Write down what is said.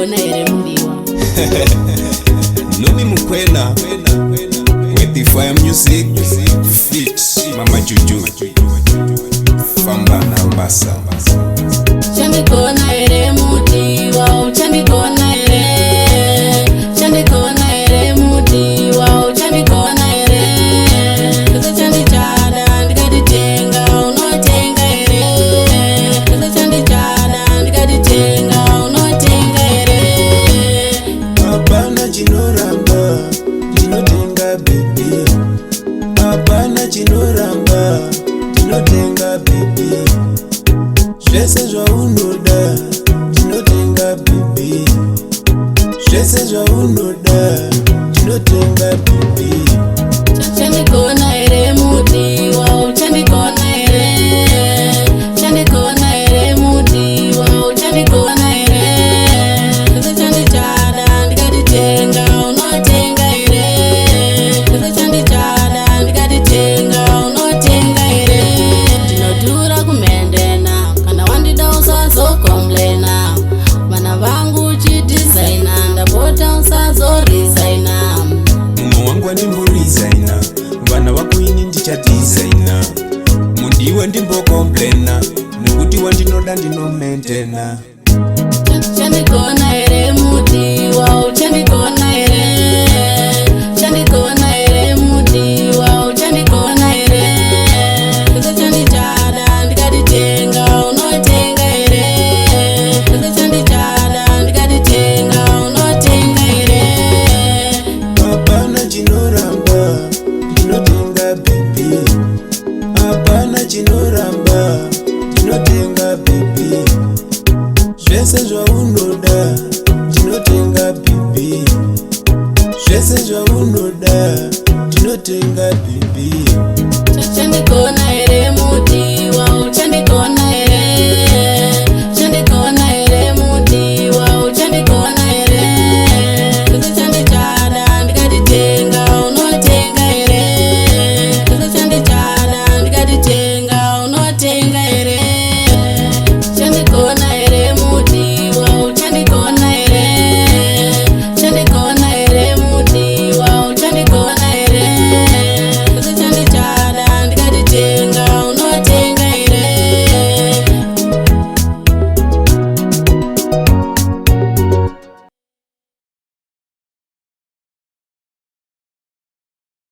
Chandikona ere mudiwa. Normie Mukoena with the fire music fit Mama Juju Famba na Mbasa. Chandikona ere mudiwa, chandikona ere. Chandikona ere mudiwa, chandikona ere. Kaza chandichada ndikaditenga unotenga ere. Kaza chandichada ndikaditenga unotenga ere. Hapana chinoramba ndinotenga baby. Hapana chinoramba ndinotenga baby. Zvese zvaunoda ndinotenga baby. Zvese zvaunoda ndinotenga baby. Chandikona ere mudiwa, chandikona ere. Chandikona ere mudiwa, chandikona ere. Kaza chandichada ndikaditenga unotenga ere. Kaza chandichada ndikaditenga unotenga ere. Ndinodhura kumhendena kana wandida usazokomblena. Vana vangu uchidesigna ndapota usazoresigna. Mumwe wangu ndimboresigna, vana vako ini ndichadesigna. Mudiwa ndimbokomplena, nekuti wandinoda ndinomaintaina. Chandikona ere mudiwa, chandikona ere. Chandikona ere mudiwa, chandikona ere. Kaza chandichada ndikaditenga unotenga ere. Kaza chandichada ndikaditenga unotenga ere. Hapana chinoramba ndinotenga baby. Hapana chinoramba ndinotenga baby. Zvese zvaunoda ndinotenga baby. Zvese zvaunoda ndinotenga baby. Chandikona